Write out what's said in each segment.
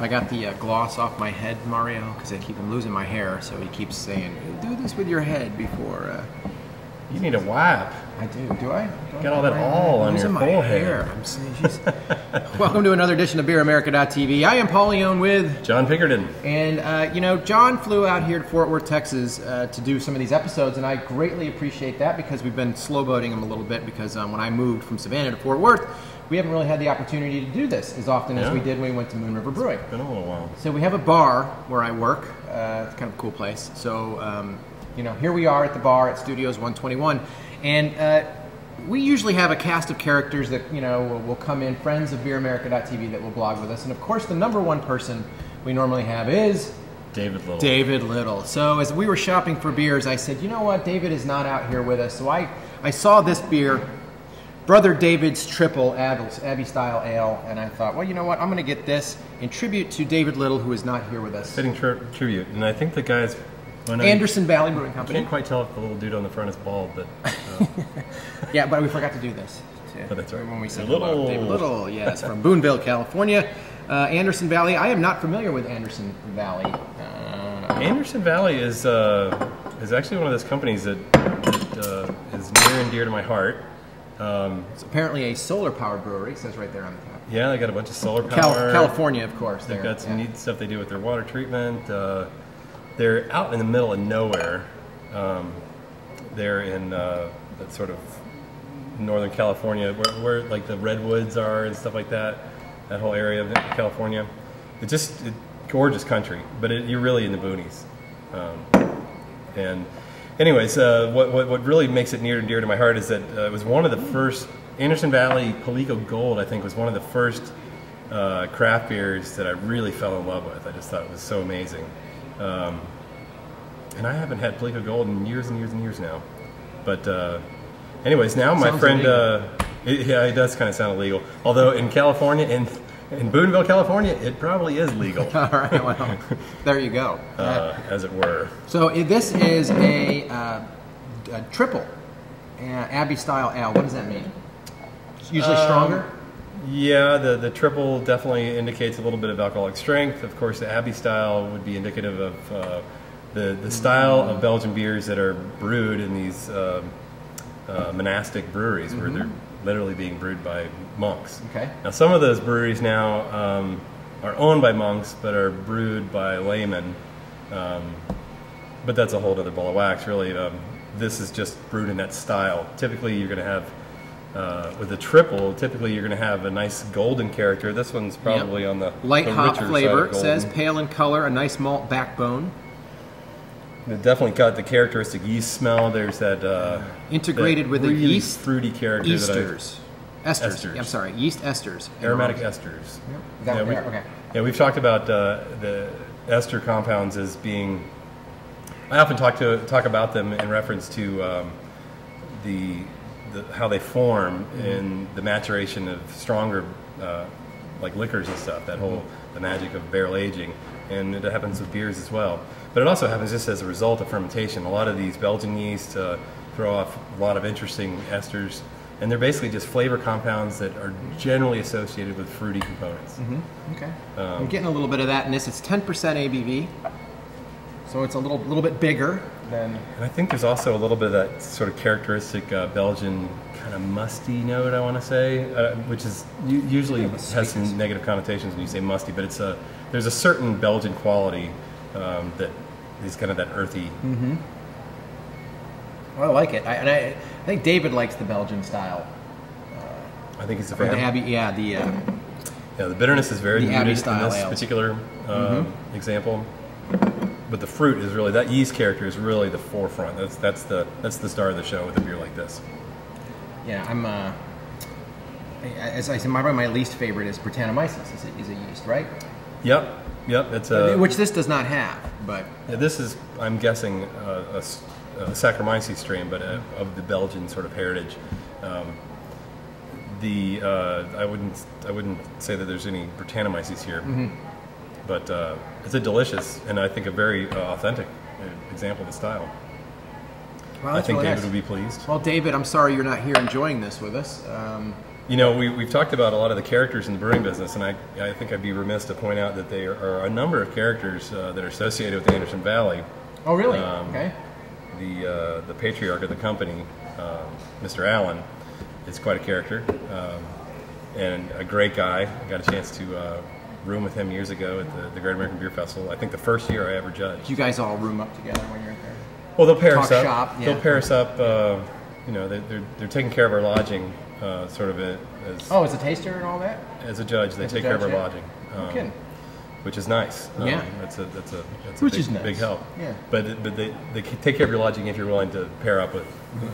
I got the gloss off my head, Mario, because I keep losing my hair, so he keeps saying, do this with your head before... You need a wipe. I do. Do I? Got all that all on your forehead. I'm saying, welcome to another edition of BeerAmerica.tv. I am Paul Leone with John Pinkerton. And, you know, John flew out here to Fort Worth, Texas to do some of these episodes, and I greatly appreciate that because we've been slow-boating him a little bit because when I moved from Savannah to Fort Worth, we haven't really had the opportunity to do this as often as we did when we went to Moon River Brewing. It's been a little while. So we have a bar where I work. It's kind of a cool place. So, you know, here we are at the bar at Studios 121, and we usually have a cast of characters that, you know, will come in, friends of BeerAmerica.tv that will blog with us, and of course the number one person we normally have is... David Little. David Little. So as we were shopping for beers, I said, you know what, David is not out here with us, so I saw this beer, Brother David's Triple Abbey Style Ale, and I thought, well, you know what, I'm going to get this in tribute to David Little, who is not here with us. Fitting tribute, and I think the guy's... Anderson Valley Brewing Company. I can't quite tell if the little dude on the front is bald, but... Yeah, but we forgot to do this. Oh, that's right. When we said hello. David Little, yes, from Boonville, California. Anderson Valley. I am not familiar with Anderson Valley. Anderson Valley is actually one of those companies that is near and dear to my heart. It's apparently a solar-powered brewery, it says right there on the top. Yeah, they got a bunch of solar power. California, of course. They've got some neat stuff they do with their water treatment. They're out in the middle of nowhere. They're in that sort of Northern California, where like the redwoods are and stuff like that. That whole area of California. It's just gorgeous country, but you're really in the boonies. And anyways, what really makes it near and dear to my heart is that it was one of the first. Anderson Valley Palico Gold, I think, was one of the first craft beers that I really fell in love with. I just thought it was so amazing. And I haven't had Palico Gold in years and years and years now. But anyways, now my friend, yeah, it does kind of sound illegal. Although in California, in Boonville, California, it probably is legal. All right, well, there you go. As it were. So this is a triple Abbey Style Ale. What does that mean? It's usually stronger? Yeah, the triple definitely indicates a little bit of alcoholic strength. Of course, the Abbey Style would be indicative of the style of Belgian beers that are brewed in these monastic breweries, where they're literally being brewed by monks. Okay. Now, some of those breweries now are owned by monks, but are brewed by laymen. But that's a whole other ball of wax, really. This is just brewed in that style. Typically, you're going to have with the triple, typically you're going to have a nice golden character. This one's probably on the light hop flavor. It says pale in color, a nice malt backbone. It definitely got the characteristic yeast smell. There's that integrated with really the yeast fruity character. Esters. I'm sorry, yeast esters. Aromatic esters. Yep. Okay. Yeah, we've talked about the ester compounds as being. I often talk about them in reference to how they form in the maturation of stronger like liquors and stuff. That whole the magic of barrel aging, and it happens with beers as well. But it also happens just as a result of fermentation. A lot of these Belgian yeast throw off a lot of interesting esters, and they're basically just flavor compounds that are generally associated with fruity components. Okay. I'm getting a little bit of that in this. It's 10% ABV, so it's a little bit bigger than. And I think there's also a little bit of that sort of characteristic Belgian kind of musty note, I want to say, which is usually has some negative connotations when you say musty, but it's there's a certain Belgian quality that is kind of that earthy. Well, I like it, I think David likes the Belgian style. I think he's a fan. The Abbey, yeah, the bitterness is very muted in this ales. particular example, but the fruit is really, that yeast character is really the forefront. That's the star of the show with a beer like this. Yeah, I'm. As I said, my least favorite is Brettanomyces. Is a yeast, right? Yep. It's which this does not have, but yeah, this is, I'm guessing, a Saccharomyces strain, but of the Belgian sort of heritage. I wouldn't say that there's any Brettanomyces here, but it's a delicious and I think a very authentic example of the style. Well, I think really David nice. would be pleased. Well, David, I'm sorry you're not here enjoying this with us. You know, we've talked about a lot of the characters in the brewing business, and I think I'd be remiss to point out that there are a number of characters that are associated with the Anderson Valley. Oh, really? Okay. The patriarch of the company, Mr. Allen, is quite a character, and a great guy. I got a chance to room with him years ago at the Great American Beer Festival. I think the first year I ever judged. You guys all room up together when you're there? Well, they'll pair us up. Shop, yeah. They'll pair us up. You know, they're taking care of our lodging, sort of as. Oh, as a taster and all that. As a judge, they take care of our lodging. Okay. Which is nice. Yeah. That's a big help. Yeah. But they take care of your lodging if you're willing to pair up with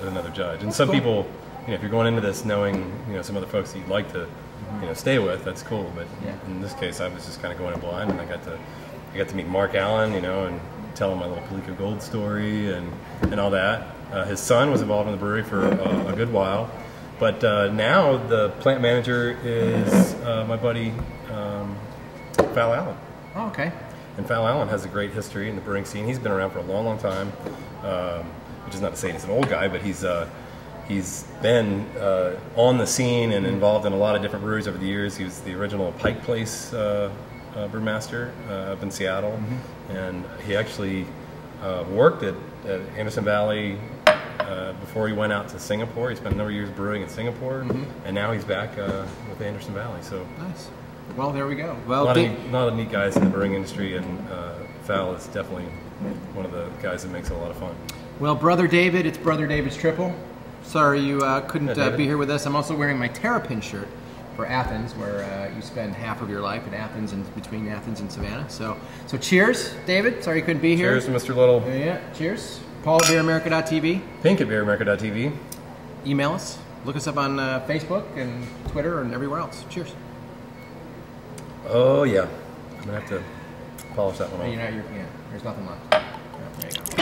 another judge. And some people, you know, if you're going into this knowing, you know, some other folks that you'd like to, you know, stay with, that's cool. But in this case, I was just kind of going in blind, and I got to meet Mark Allen, you know, and tell him my little Palico Gold story and all that. His son was involved in the brewery for a good while, but now the plant manager is my buddy Val Allen. Oh, okay. And Val Allen has a great history in the brewing scene. He's been around for a long, long time, which is not to say he's an old guy, but he's been on the scene and involved in a lot of different breweries over the years. He was the original Pike Place brewmaster up in Seattle, and he actually worked at Anderson Valley before he went out to Singapore. He spent a number of years brewing in Singapore, and now he's back with Anderson Valley. So nice. Well, there we go. Well, a lot of neat guys in the brewing industry, and Val is definitely one of the guys that makes it a lot of fun. Well, Brother David, it's Brother David's Triple. Sorry you couldn't be here with us. I'm also wearing my Terrapin shirt for Athens, where you spend half of your life in Athens and between Athens and Savannah. So cheers, David. Sorry you couldn't be here. Cheers to Mr. Little. Yeah, cheers. Paul at BeerAmerica.tv. Pink at BeerAmerica.tv. Email us. Look us up on Facebook and Twitter and everywhere else. Cheers. Oh, yeah. I'm going to have to polish that one off. Yeah, there's nothing left. Oh, there you go.